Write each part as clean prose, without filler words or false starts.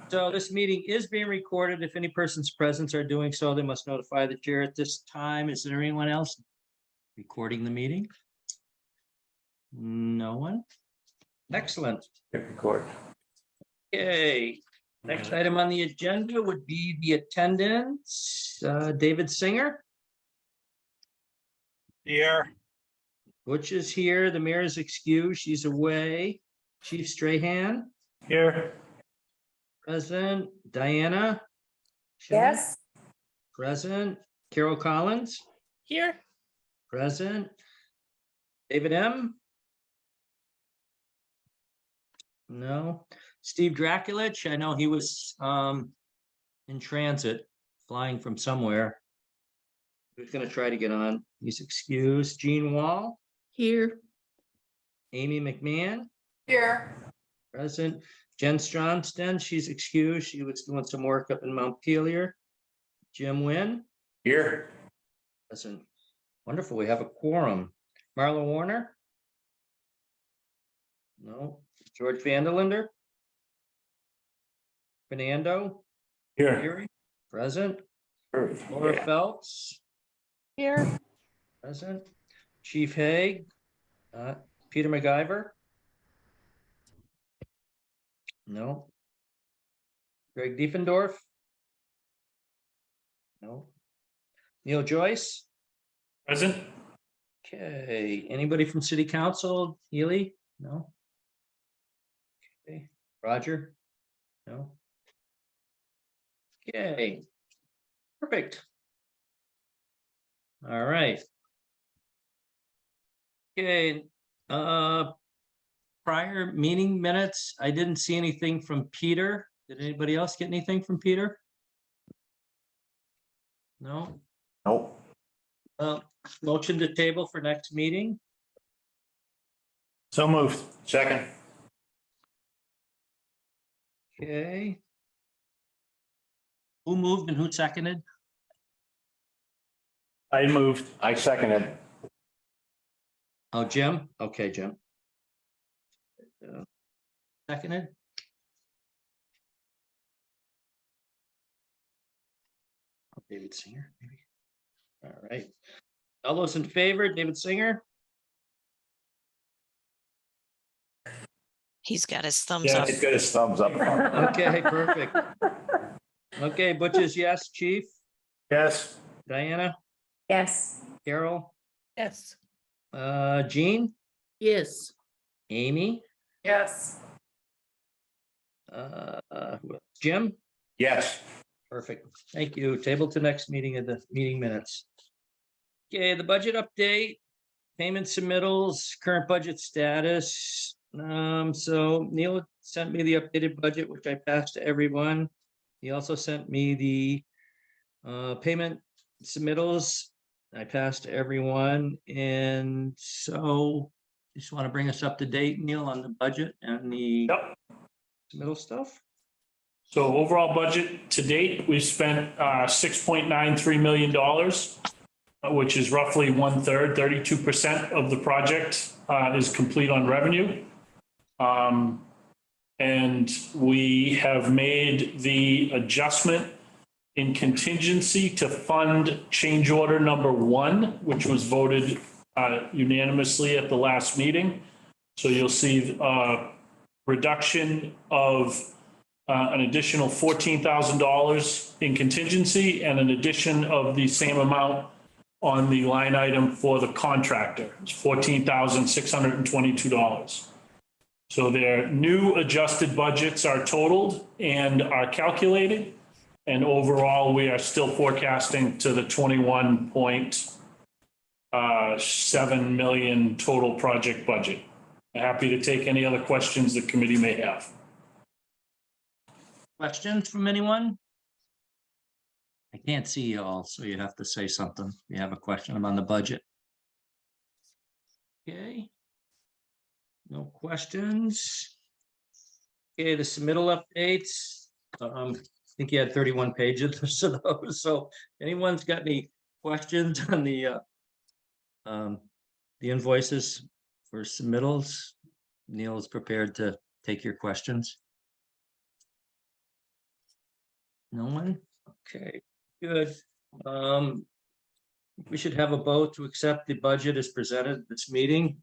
So this meeting is being recorded. If any persons present are doing so, they must notify the chair at this time. Is there anyone else recording the meeting? No one? Excellent. Hit record. Okay, next item on the agenda would be the attendance. David Singer, Here. Butch is here. The mayor is excused. She's away. Chief Strahan, Here. present. Diana? Yes. Present. Carol Collins? Here. Present. David M? No. Steve Draculich, I know he was in transit, flying from somewhere. He's gonna try to get on. He's excused. Gene Wall, Here. Amy McMahon, Here. present. Jen Stromsten, she's excused. She was doing some work up in Montpelier. Jim Nguyen, Here. present. Wonderful, we have a quorum. Marla Warner? No. George Vanderlinder? Fernando? Here. Geary? Present. Laura Yeah. Phelps? Here. Present. Chief Haig? Peter MacGyver? No. Greg Diefendorf? No. Neil Joyce? Present. Okay, anybody from city council? Healy? No. Okay, Roger? No. Okay. Perfect. All right. Okay, prior meeting minutes, I didn't see anything from Peter. Did anybody else get anything from Peter? No? Nope. Motion to table for next meeting? So moved. Second. Okay. Who moved and who seconded? I moved. I seconded. Oh, Jim? Okay, Jim. Seconded? Oh, David Singer, maybe. All right. All those in favor, David Singer? He's got his thumbs Yeah, up. he's got his thumbs up. Okay, perfect. Okay, Butch is yes, Chief. Yes. Diana, Yes. Carol, Yes. Jean, Yes. Amy, Yes. who else? Jim? Yes. Perfect. Thank you. Table to next meeting of the meeting minutes. Okay, the budget update, payment submittals, current budget status. So Neil sent me the updated budget, which I passed to everyone. He also sent me the payment submittals. I passed to everyone. And so just want to bring us up to date, Neil, on the budget and the Yep. submittal stuff. So overall budget to date, we've spent $6.93 million, which is roughly 1/3, 32% of the project is complete on revenue. And we have made the adjustment in contingency to fund change order number 1, which was voted unanimously at the last meeting. So you'll see a reduction of an additional $14,000 in contingency and an addition of the same amount on the line item for the contractor. It's $14,622. So their new adjusted budgets are totaled and are calculated. And overall, we are still forecasting to the 21.7 million total project budget. Happy to take any other questions the committee may have. Questions from anyone? I can't see you all, so you have to say something. If you have a question about the budget. Okay. No questions. Okay, the submittal updates. I think you had 31 pages of those. So anyone's got any questions on the invoices for submittals? Neil is prepared to take your questions. No one? Okay, good. We should have a vote to accept the budget as presented at this meeting.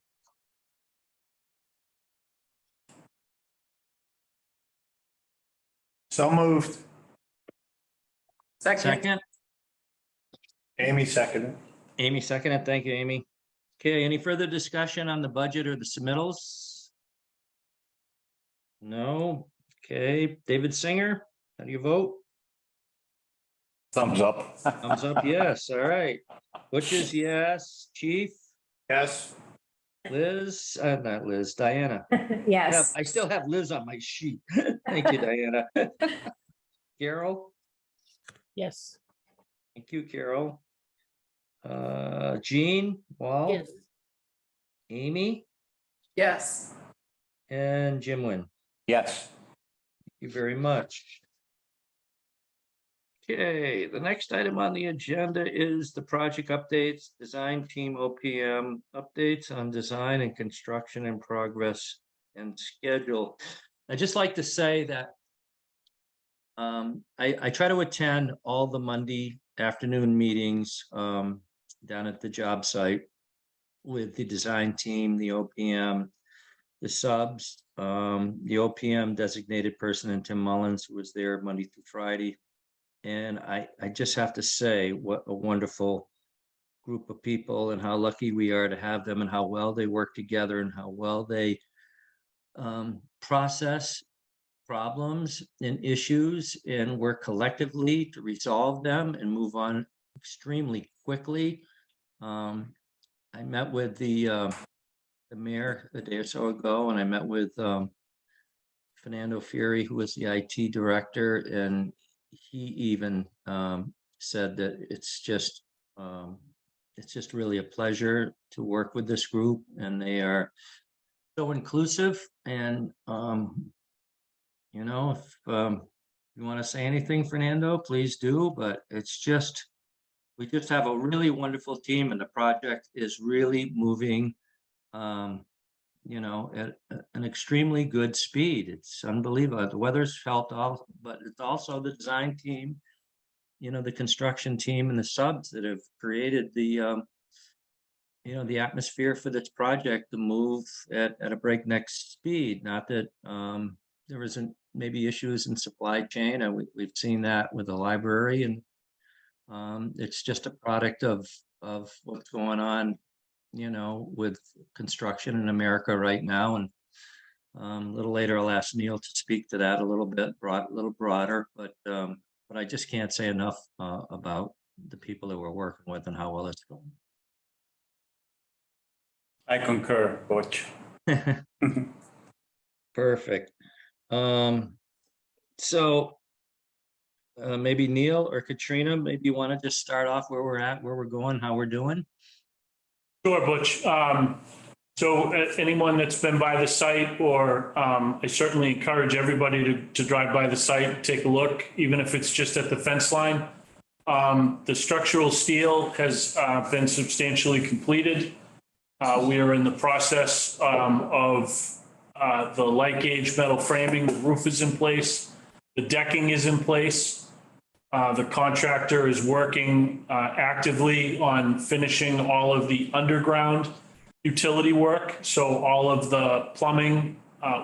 So moved. Second. Second, Amy seconded. Amy seconded. Thank you, Amy. Okay, any further discussion on the budget or the submittals? No? Okay, David Singer, how do you vote? Thumbs up. Thumbs up, yes, all right. Butch is yes, Chief, Yes. Liz, not Liz, Diana. Yes. I still have Liz on my sheet. Thank you, Diana. Carol, Yes. thank you, Carol. Jean, Wall, Yes. Amy, Yes. and Jim Wynn. Yes. Thank you very much. Okay, the next item on the agenda is the project updates, design team OPM updates on design and construction in progress and schedule. I'd just like to say that I try to attend all the Monday afternoon meetings down at the job site with the design team, the OPM, the subs, the OPM designated person, and Tim Mullins, who was there Monday through Friday. And I just have to say what a wonderful group of people and how lucky we are to have them and how well they work together and how well they process problems and issues and work collectively to resolve them and move on extremely quickly. I met with the mayor a day or so ago, and I met with Fernando Fury, who was the IT director, and he even said that it's just really a pleasure to work with this group, and they are so inclusive. And you know, if you want to say anything, Fernando, please do. But it's just, we just have a really wonderful team, and the project is really moving you know, at an extremely good speed. It's unbelievable. The weather's helped all, but it's also the design team, you know, the construction team and the subs that have created the, you know, the atmosphere for this project to move at a breakneck speed. Not that there isn't maybe issues in supply chain, and we've seen that with the library, and it's just a product of what's going on, you know, with construction in America right now. And a little later, I'll ask Neil to speak to that a little bit, a little broader, but I just can't say enough about the people that we're working with and how well it's going. I concur, Butch. Perfect. So maybe Neil or Katrina, maybe you want to just start off where we're at, where we're going, how we're doing. Sure, Butch. So anyone that's been by the site, or I certainly encourage everybody to drive by the site, take a look, even if it's just at the fence line. The structural steel has been substantially completed. We are in the process of the light gauge metal framing. The roof is in place. The decking is in place. The contractor is working actively on finishing all of the underground utility work. So all of the plumbing,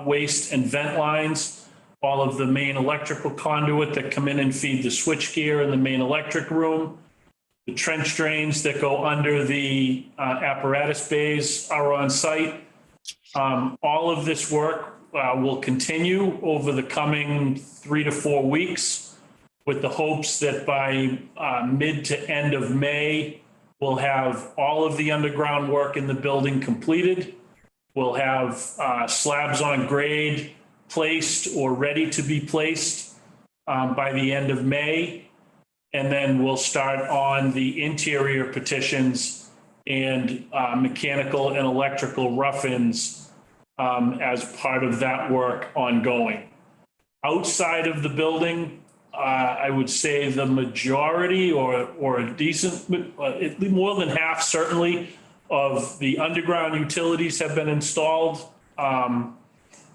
waste and vent lines, all of the main electrical conduit that come in and feed the switchgear in the main electric room, the trench drains that go under the apparatus bays are on site. All of this work will continue over the coming 3 to 4 weeks, with the hopes that by mid to end of May, we'll have all of the underground work in the building completed. We'll have slabs on grade placed or ready to be placed by the end of May. And then we'll start on the interior petitions and mechanical and electrical rough-ins as part of that work ongoing. Outside of the building, I would say the majority or a decent, more than half certainly, of the underground utilities have been installed.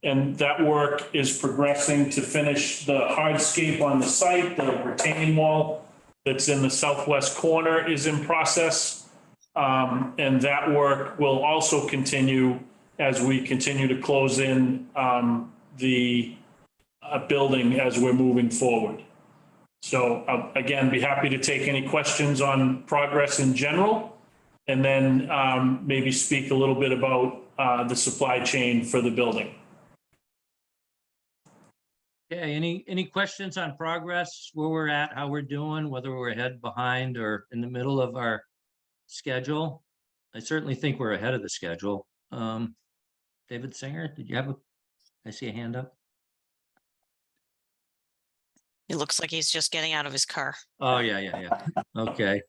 And that work is progressing to finish the hardscape on the site. The retaining wall that's in the southwest corner is in process. And that work will also continue as we continue to close in the building as we're moving forward. So again, be happy to take any questions on progress in general, and then maybe speak a little bit about the supply chain for the building. Okay, any questions on progress, where we're at, how we're doing, whether we're ahead, behind, or in the middle of our schedule? I certainly think we're ahead of the schedule. David Singer, did you have I see a hand up? It looks like he's just getting out of his car. Oh, yeah. Okay.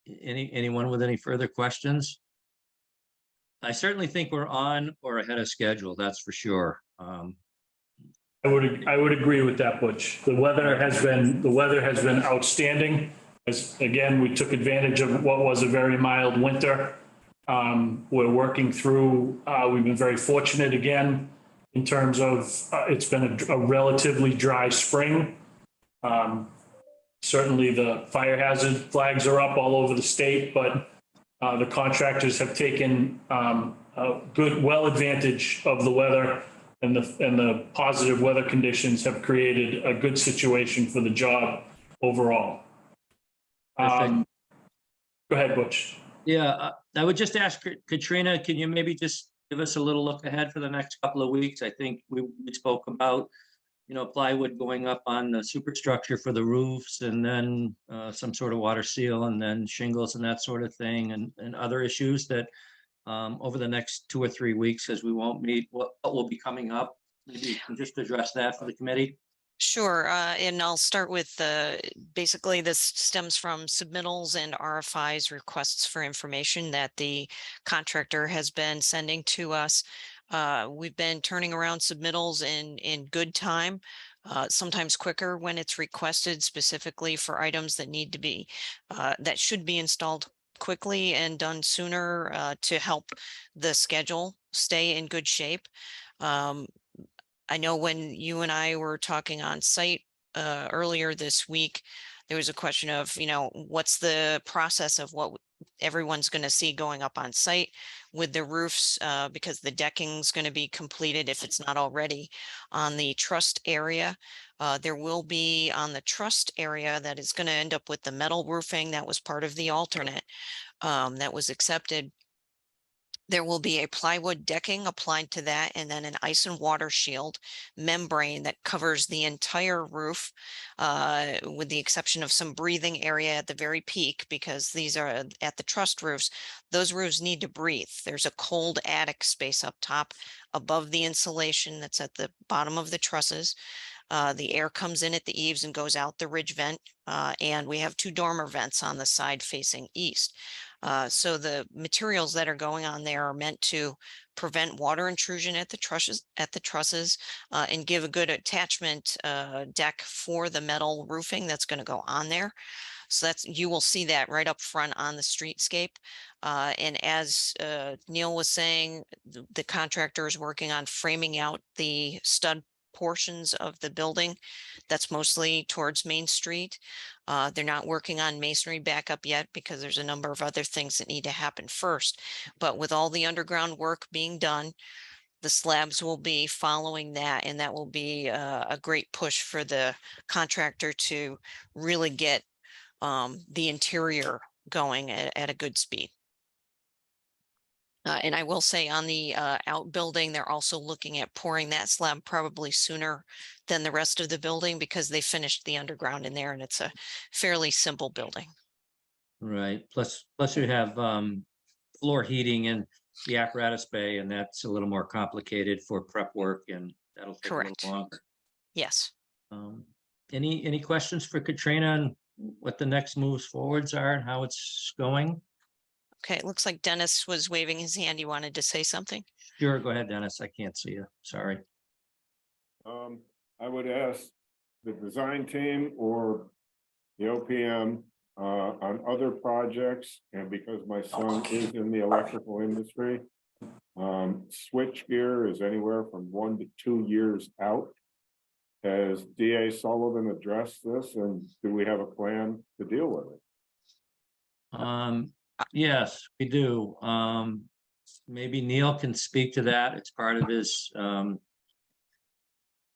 Anyone with any further questions? I certainly think we're on or ahead of schedule, that's for sure. I would agree with that, Butch. The weather has been outstanding. As again, we took advantage of what was a very mild winter. We're working through, we've been very fortunate again in terms of it's been a relatively dry spring. Certainly the fire hazard flags are up all over the state, but the contractors have taken well advantage of the weather, and the positive weather conditions have created a good situation for the job overall. Perfect. Go ahead, Butch. Yeah, I would just ask Katrina, can you maybe just give us a little look ahead for the next couple of weeks? I think we spoke about, plywood going up on the superstructure for the roofs, and then some sort of water seal, and then shingles and that sort of thing, and other issues that over the next 2 or 3 weeks, as we won't meet, what will be coming up. Maybe you can just address that for the committee. Sure, and I'll start with basically this stems from submittals and RFIs, requests for information that the contractor has been sending to us. We've been turning around submittals in good time, sometimes quicker when it's requested specifically for items that need to be, that should be installed quickly and done sooner to help the schedule stay in good shape. I know when you and I were talking on site earlier this week, there was a question of, what's the process of what everyone's going to see going up on site with the roofs, because the decking's going to be completed if it's not already on the trust area. There will be on the trust area that is going to end up with the metal roofing that was part of the alternate that was accepted. There will be a plywood decking applied to that, and then an ice and water shield membrane that covers the entire roof, with the exception of some breathing area at the very peak, because these are at the trussed roofs. Those roofs need to breathe. There's a cold attic space up top above the insulation that's at the bottom of the trusses. The air comes in at the eaves and goes out the ridge vent, and we have 2 dormer vents on the side facing east. So the materials that are going on there are meant to prevent water intrusion at the trusses, and give a good attachment deck for the metal roofing that's going to go on there. So you will see that right up front on the streetscape. And as Neil was saying, the contractor is working on framing out the stud portions of the building. That's mostly towards Main Street. They're not working on masonry backup yet because there's a number of other things that need to happen first. But with all the underground work being done, the slabs will be following that, and that will be a great push for the contractor to really get the interior going at a good speed. And I will say on the outbuilding, they're also looking at pouring that slab probably sooner than the rest of the building, because they finished the underground in there, and it's a fairly simple building. Right. Plus you have floor heating in the apparatus bay, and that's a little more complicated for prep work, and that'll take a Correct. little longer. Yes. Any questions for Katrina on what the next moves forwards are and how it's going? Okay, it looks like Dennis was waving his hand. You wanted to say something? Sure, go ahead, Dennis. I can't see you. Sorry. I would ask the design team or the OPM on other projects, and because my son is in the electrical industry, Switch gear is anywhere from 1 to 2 years out. Has DA Sullivan addressed this, and do we have a plan to deal with it? Yes, we do. Maybe Neil can speak to that. It's part of his,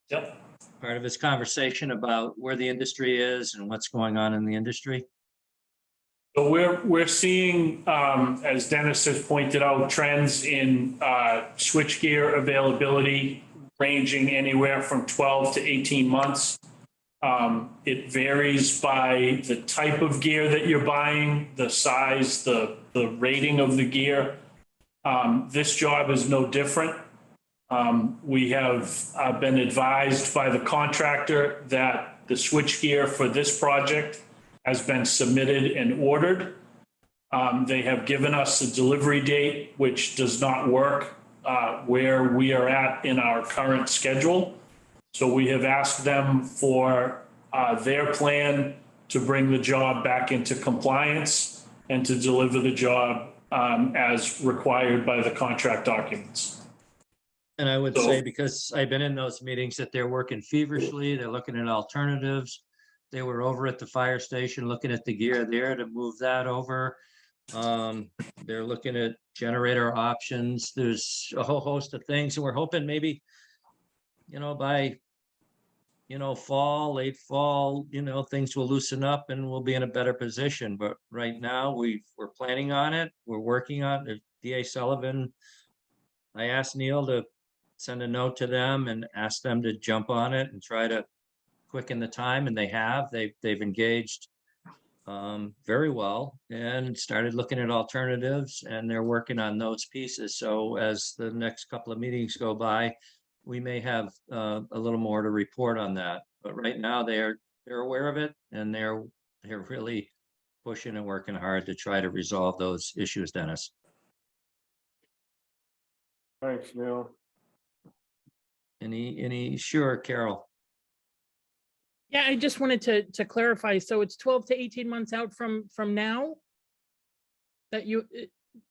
Yep. part of his conversation about where the industry is and what's going on in the industry. So we're seeing, as Dennis has pointed out, trends in switchgear availability ranging anywhere from 12 to 18 months. It varies by the type of gear that you're buying, the size, the rating of the gear. This job is no different. We have been advised by the contractor that the switchgear for this project has been submitted and ordered. They have given us a delivery date, which does not work where we are at in our current schedule. So we have asked them for their plan to bring the job back into compliance and to deliver the job as required by the contract documents. And I would So- say, because I've been in those meetings, that they're working feverishly, they're looking at alternatives. They were over at the fire station looking at the gear there to move that over. They're looking at generator options. There's a whole host of things, and we're hoping maybe, by, fall, late fall, things will loosen up and we'll be in a better position. But right now, we're planning on it. We're working on it. DA Sullivan, I asked Neil to send a note to them and ask them to jump on it and try to quicken the time, and they have. They've engaged very well and started looking at alternatives, and they're working on those pieces. So as the next couple of meetings go by, we may have a little more to report on that. But right now, they're aware of it, and they're really pushing and working hard to try to resolve those issues, Dennis. Thanks, Neil. Sure, Carol. Yeah, I just wanted to clarify. So it's 12 to 18 months out from now? That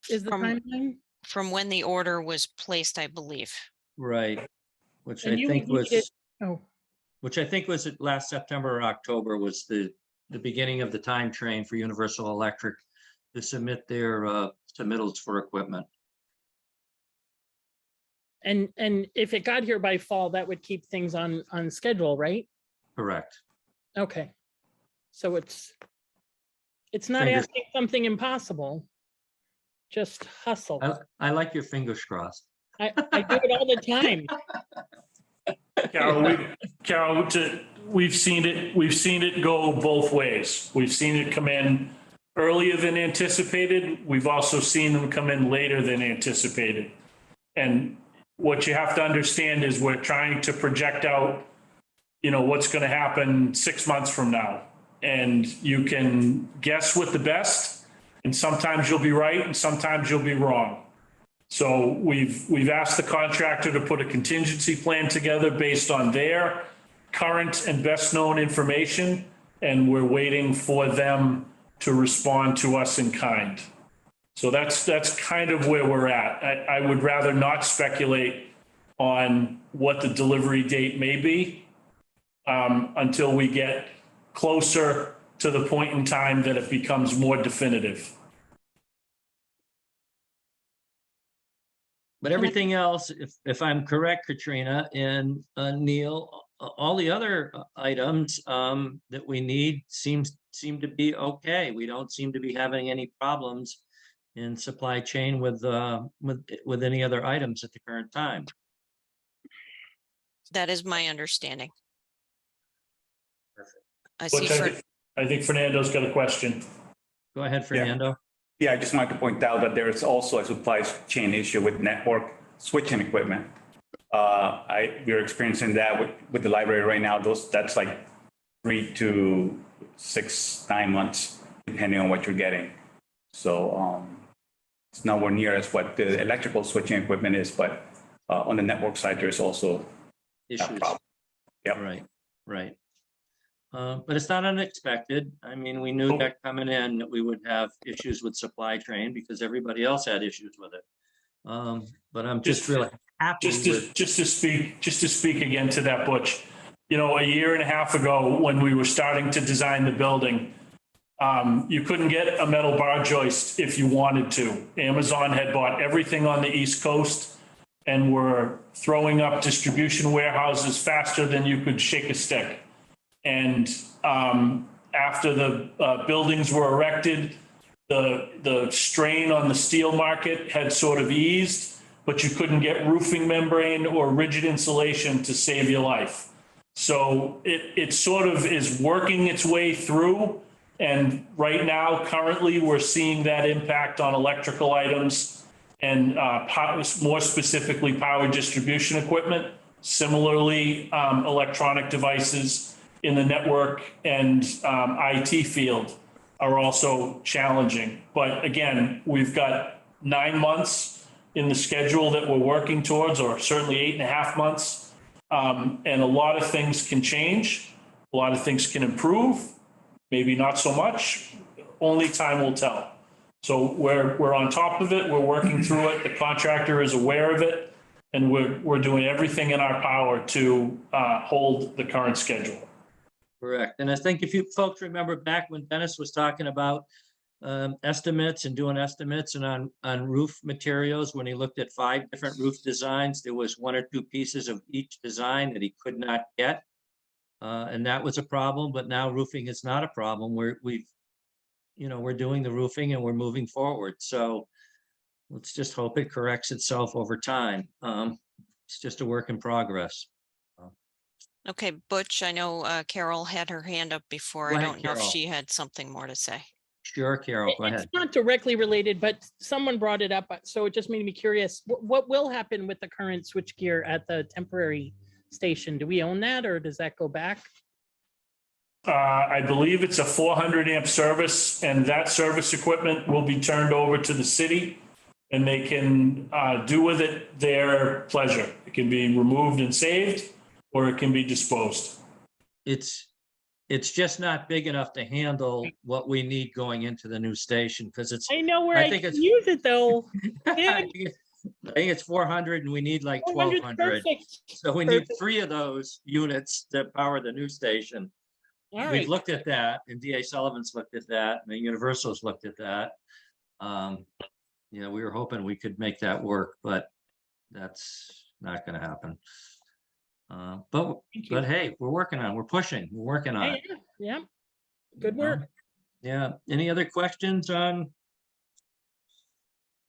is the From- timeline? From when the order was placed, I believe. Right. Which I And you think needed- was, Oh, last September or October was the beginning of the time train for Universal Electric to submit their submittals for equipment. and if it got here by fall, that would keep things on schedule, right? Correct. Okay. So it's not Fingers- asking something impossible. Just hustle. I like your fingers crossed. I do it all the time. Carol, we've seen it go both ways. We've seen it come in earlier than anticipated. We've also seen them come in later than anticipated. And what you have to understand is we're trying to project out, what's going to happen 6 months from now. And you can guess with the best, and sometimes you'll be right and sometimes you'll be wrong. So we've asked the contractor to put a contingency plan together based on their current and best known information, and we're waiting for them to respond to us in kind. So that's kind of where we're at. I would rather not speculate on what the delivery date may be until we get closer to the point in time that it becomes more definitive. But everything else, if I'm correct, Katrina and Neil, all the other items that we need seem to be okay. We don't seem to be having any problems in supply chain with any other items at the current time. That is my understanding. Perfect. I see. I think Fernando's got a question. Go ahead, Fernando. Yeah, I just wanted to point out that there is also a supply chain issue with network switching equipment. We're experiencing that with the library right now. That's like 3 to 6, 9 months, depending on what you're getting. So it's nowhere near as what the electrical switching equipment is, but on the network side, there's also a Issues. problem. Yep. Right. But it's not unexpected. I mean, we knew that coming in that we would have issues with supply chain because everybody else had issues with it. But I'm just really happy with, Just to speak again to that, Butch, you know, a year and a half ago, when we were starting to design the building, you couldn't get a metal bar joist if you wanted to. Amazon had bought everything on the East Coast and were throwing up distribution warehouses faster than you could shake a stick. And after the buildings were erected, the strain on the steel market had sort of eased, but you couldn't get roofing membrane or rigid insulation to save your life. So it sort of is working its way through. And right now, currently, we're seeing that impact on electrical items and more specifically, power distribution equipment. Similarly, electronic devices in the network and IT field are also challenging. But again, we've got 9 months in the schedule that we're working towards, or certainly 8.5 months. And a lot of things can change. A lot of things can improve, maybe not so much. Only time will tell. So we're on top of it. We're working through it. The contractor is aware of it. And we're doing everything in our power to hold the current schedule. correct. And I think if you folks remember back when Dennis was talking about estimates and doing estimates and on roof materials, when he looked at 5 different roof designs, there was 1 or 2 pieces of each design that he could not get. And that was a problem, but now roofing is not a problem. We're doing the roofing and we're moving forward. So let's just hope it corrects itself over time. It's just a work in progress. Okay, Butch, I know Carol had her hand up before. Go I ahead, don't know if Carol. she had something more to say. Sure, Carol, go ahead. It's not directly related, but someone brought it up, so it just made me curious. What will happen with the current switchgear at the temporary station? Do we own that, or does that go back? I believe it's a 400 amp service, and that service equipment will be turned over to the city, and they can do with it their pleasure. It can be removed and saved, or it can be disposed. It's just not big enough to handle what we need going into the new station, because it's, I know where I I think can it's- use it though. I think it's 400 and we need like 400 's 1,200. perfect. So we need Perfect. 3 of those units to power the new station. All We've right. looked at that, and DA Sullivan's looked at that, and the Universal's looked at that. We were hoping we could make that work, but that's not gonna happen. But Thank you. hey, we're pushing, we're working on Yeah, it. yeah. Good you know? work. Yeah, any other questions on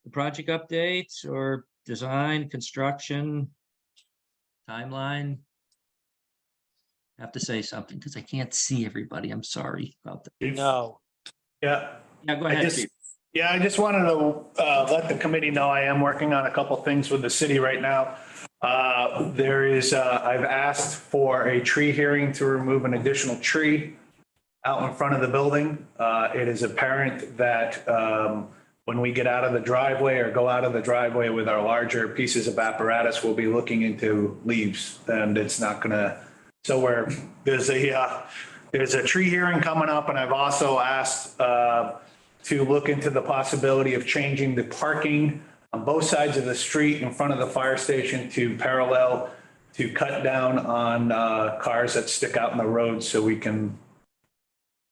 the project updates or design, construction, timeline? I have to say something because I can't see everybody. I'm sorry about that. No. Yeah, Yeah, go I ahead, just, Chief. yeah, I just wanted to let the committee know I am working on a couple things with the city right now. I've asked for a tree hearing to remove an additional tree out in front of the building. It is apparent that when we get out of the driveway or go out of the driveway with our larger pieces of apparatus, we'll be looking into leaves, and it's not gonna, so there's a tree hearing coming up, and I've also asked to look into the possibility of changing the parking on both sides of the street in front of the fire station to parallel, to cut down on cars that stick out in the road so we can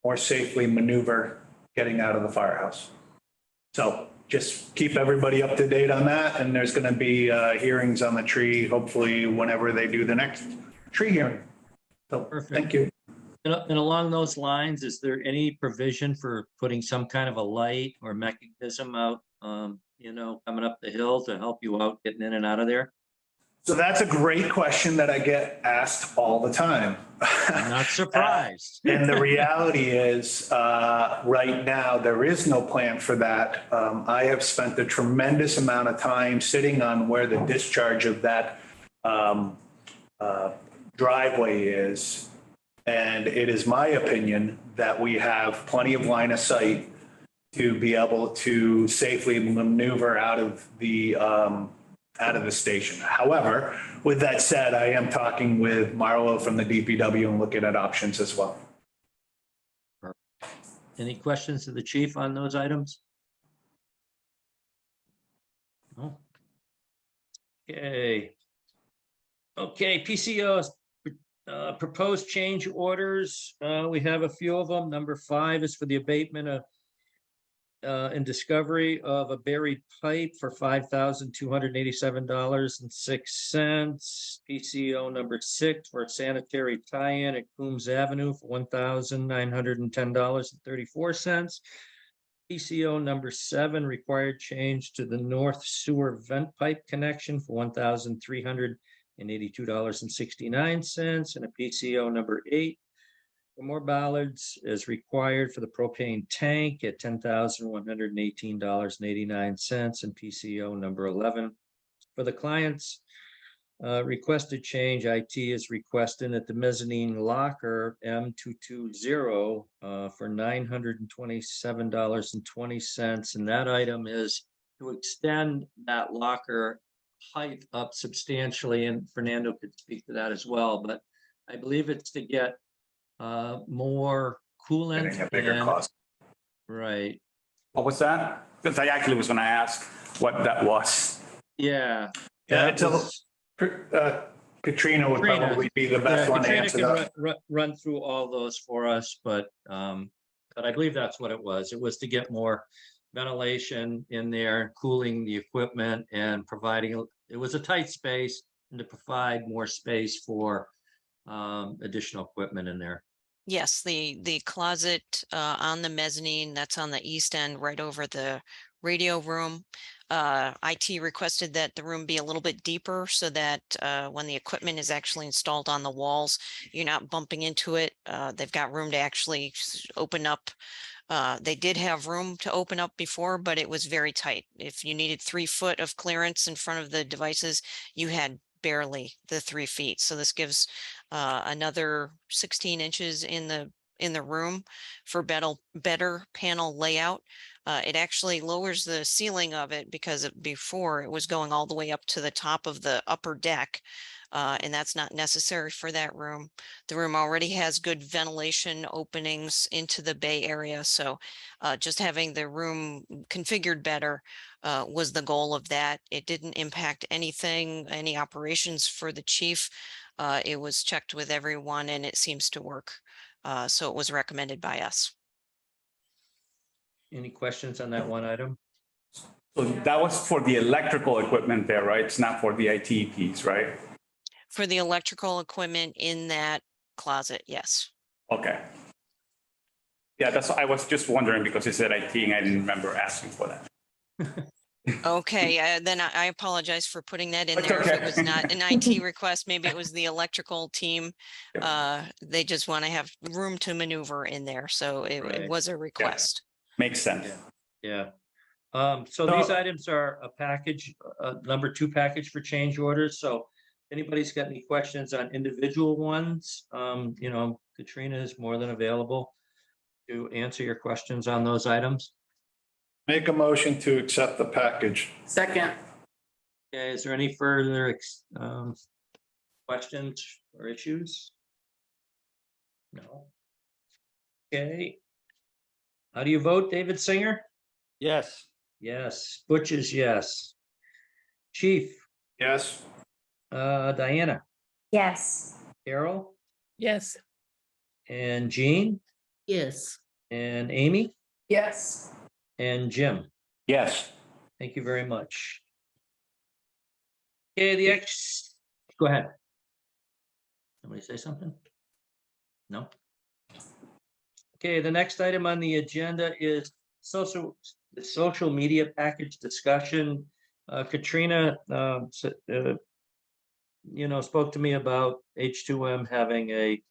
more safely maneuver getting out of the firehouse. So just keep everybody up to date on that, and there's going to be hearings on the tree, hopefully whenever they do the next tree hearing. So, Perfect. thank you. And along those lines, is there any provision for putting some kind of a light or mechanism out, coming up the hill to help you out getting in and out of there? So that's a great question that I get asked all the time. I'm not surprised. And the reality is, right now, there is no plan for that. I have spent a tremendous amount of time sitting on where the discharge of that driveway is. And it is my opinion that we have plenty of line of sight to be able to safely maneuver out of the station. However, with that said, I am talking with Marlo from the DPW and looking at options as well. Any questions to the chief on those items? No. Okay. Okay, PCOs, proposed change orders. We have a few of them. Number 5 is for the abatement of and discovery of a buried pipe for $5,287.06. PCO number 6 for a sanitary tie-in at Coombs Avenue for $1,910.34. PCO number 7, required change to the north sewer vent pipe connection for $1,382.69. And a PCO number 8 for more bollards as required for the propane tank at $10,118.89. And PCO number 11 for the clients. Requested change, IT is requesting at the mezzanine locker M220 for $927.20. And that item is to extend that locker height up substantially, and Fernando could speak to that as well, but I believe it's to get more coolant. Getting a bigger and- cost. Right, What was that? Because I actually was gonna ask what that was. yeah. Yeah, that it's a- was- Katrina would Katrina. probably be the Yeah, best one to Katrina answer can that. run through all those for us, but I believe that's what it was. It was to get more ventilation in there, cooling the equipment and providing, it was a tight space and to provide more space for additional equipment in there. Yes, the closet on the mezzanine, that's on the east end, right over the radio room. IT requested that the room be a little bit deeper so that when the equipment is actually installed on the walls, you're not bumping into it. They've got room to actually open up. They did have room to open up before, but it was very tight. If you needed 3 foot of clearance in front of the devices, you had barely the 3 feet. So this gives another 16 inches in the room for better panel layout. It actually lowers the ceiling of it because before it was going all the way up to the top of the upper deck. And that's not necessary for that room. The room already has good ventilation openings into the bay area. So just having the room configured better was the goal of that. It didn't impact anything, any operations for the chief. It was checked with everyone and it seems to work. So it was recommended by us. Any questions on that one item? So that was for the electrical equipment there, right? It's not for the IT piece, right? For the electrical equipment in that closet, yes. Okay. Yeah, that's, I was just wondering because it said IT and I didn't remember asking for that. Okay, then I apologize for putting that in That's there. If it okay. was not an IT request, maybe it was the electrical team. They just want to have room to maneuver in there. So it Right. was a request. Makes sense. Yeah. So these items are a package, number 2 package for change orders. So anybody's got any questions on individual ones, Katrina is more than available to answer your questions on those items. Make a motion to accept the package. Second. Okay, is there any further questions or issues? No. Okay. How do you vote, David Singer? Yes. Yes. Butch is yes. Chief, Yes. Diana, Yes. Carol, Yes. and Jean, Yes. and Amy, Yes. and Jim. Yes. Thank you very much. Okay, go ahead. Somebody say something? No? Okay, the next item on the agenda is the social media package discussion. Katrina, spoke to me about H2M having a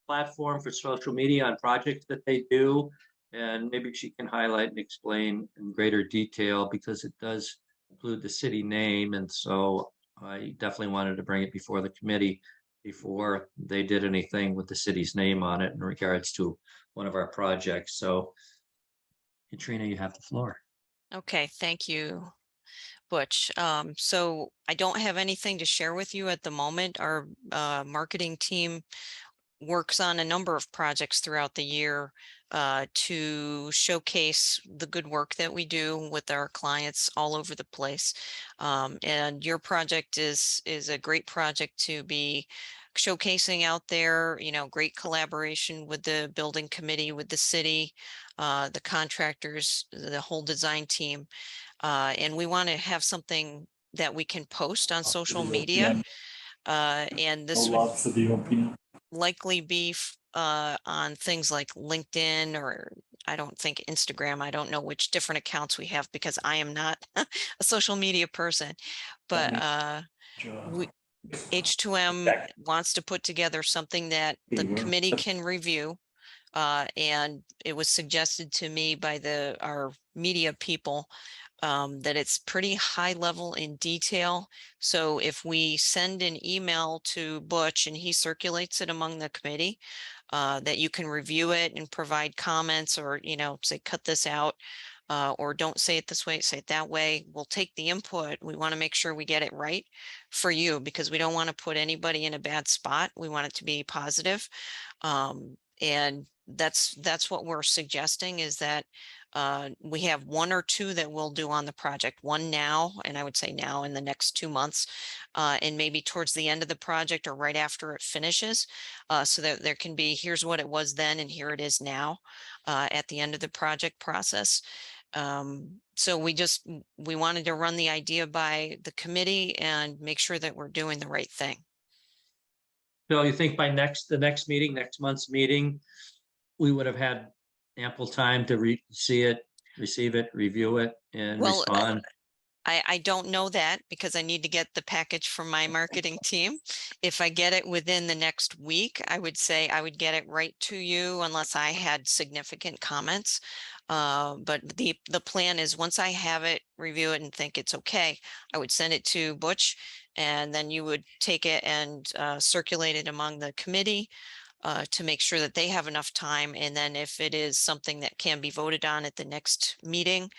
platform for social media on projects that they do. And maybe she can highlight and explain in greater detail because it does include the city name. And so I definitely wanted to bring it before the committee before they did anything with the city's name on it in regards to one of our projects. So Katrina, you have the floor. Okay, thank you, Butch. So I don't have anything to share with you at the moment. Our marketing team works on a number of projects throughout the year to showcase the good work that we do with our clients all over the place. And your project is a great project to be showcasing out there, you know, great collaboration with the building committee, with the city, the contractors, the whole design team. And we want to have something that we can post on social media. And No this would love for the OPM. likely be on things like LinkedIn, or I don't think Instagram. I don't know which different accounts we have because I am not a social media person. But we, H2M wants to put together something that the committee can review. And it was suggested to me by our media people that it's pretty high level in detail. So if we send an email to Butch and he circulates it among the committee, that you can review it and provide comments, or, you know, say, cut this out, or don't say it this way, say it that way. We'll take the input. We want to make sure we get it right for you, because we don't want to put anybody in a bad spot. We want it to be positive. And that's what we're suggesting, is that we have 1 or 2 that we'll do on the project, one now, and I would say now in the next 2 months, and maybe towards the end of the project or right after it finishes, so that there can be, here's what it was then and here it is now, at the end of the project process. So we wanted to run the idea by the committee and make sure that we're doing the right thing. So you think by the next meeting, next month's meeting, we would have had ample time to see it, receive it, review it, and Well, respond? I don't know that, because I need to get the package from my marketing team. If I get it within the next week, I would say I would get it right to you unless I had significant comments. But the plan is, once I have it, review it and think it's okay, I would send it to Butch, and then you would take it and circulate it among the committee to make sure that they have enough time. And then if it is something that can be voted on at the next meeting,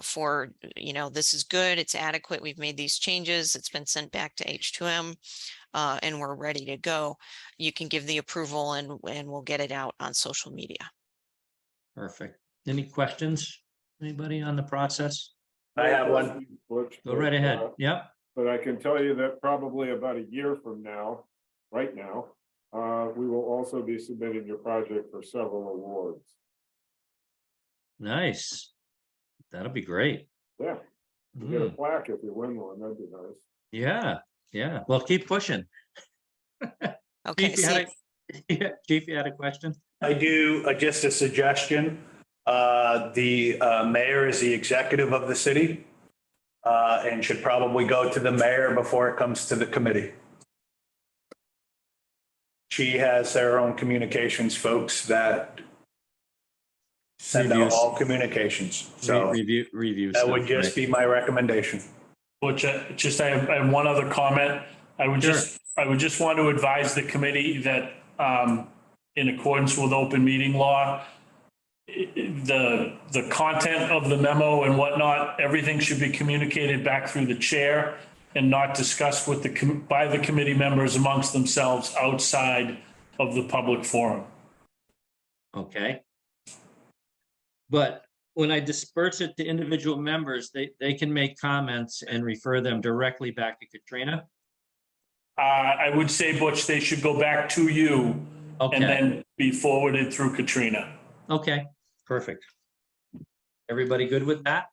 for, you know, this is good, it's adequate, we've made these changes, it's been sent back to H2M, and we're ready to go, you can give the approval, and we'll get it out on social media. Perfect. Any questions? Anybody on the process? I have one. Butch, Go right ahead. but, Yep. But I can tell you that probably about a year from now, right now, we will also be submitting your project for several awards. Nice. That'll be great. Yeah, you get a Mm, plaque if you win one, that'd be nice. yeah, yeah. Well, keep pushing. Okay, Chief, you had yeah, Chief, you had a question? I do, just a suggestion. The mayor is the executive of the city and should probably go to the mayor before it comes to the committee. She has their own communications folks that send out Reviews. all communications. So Review. that stuff, would just right. be my recommendation. Which just, I have one other comment. I would just want to advise the committee that in accordance with open meeting law, the content of the memo and whatnot, everything should be communicated back through the chair and not discussed with by the committee members amongst themselves outside of the public forum. Okay. But when I disperse it to individual members, they can make comments and refer them directly back to Katrina. I would say, Butch, they should go back to you and Okay, then be forwarded through Katrina. okay, perfect. Everybody good with that?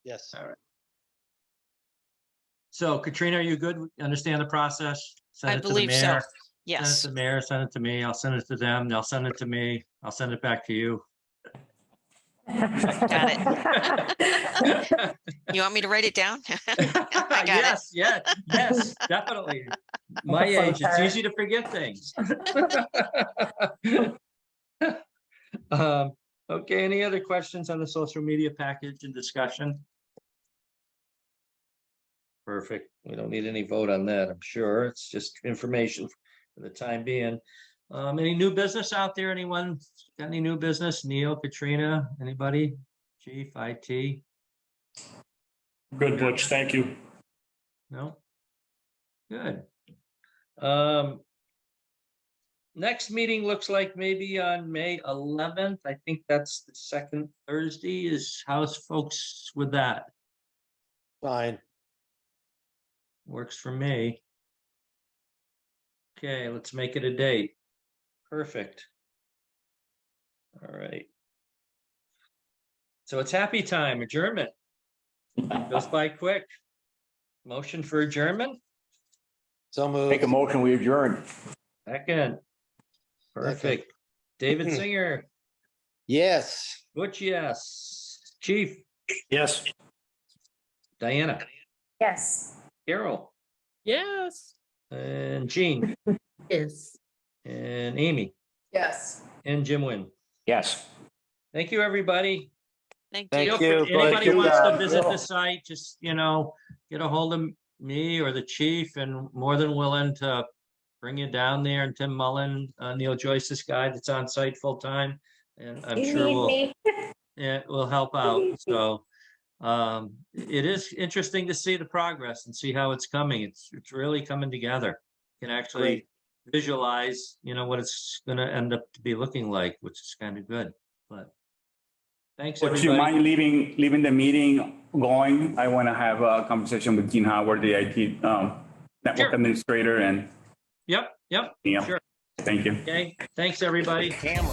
Yes. All right. So Katrina, are you good? Understand the process? Send I it to the believe so. mayor. Send it Yes. to the mayor, send it to me. I'll send it to them. They'll send it to me. I'll send it back to you. Got it. You want me to write it down? I got Yes, yes, definitely. My age, it's easy to forget things. Okay, any other questions on the social media package and discussion? Perfect. We don't need any vote on that, I'm sure. It's just information for the time being. Any new business out there? Anyone got any new business? Neil, Katrina, anybody? Chief, IT? Good, Butch. Thank you. No? Good. Next meeting looks like maybe on May 11th. I think that's the second Thursday. How's folks with that? Fine. Works for me. Okay, let's make it a date. Perfect. All right. So it's happy time, adjournment. Goes by quick. Motion for adjournment? So moved. Make a motion, we adjourn. Second. Perfect. David Singer, Yes. Butch, yes. Chief, Yes. Diana, Yes. Carol, Yes. and Jean, Yes. and Amy, Yes. and Jim Wynn. Yes. Thank you, everybody. Thank Thank you. Feel free- you. Anybody Good wants to job. visit the site, just, get a hold of me or the chief, and more than willing to bring you down there. And Tim Mullen, Neil Joyce's guy that's on site full time. And I'm sure we'll help out. So it is interesting to see the progress and see how it's coming. It's really coming together. You can actually visualize, what it's gonna end up to be looking like, which is kind of good. But thanks, Would you everybody. mind leaving the meeting going? I want to have a conversation with Gene Howard, the IT network Sure. administrator, and Yep, Neil. sure. Thank you. Okay, thanks, everybody. Camera.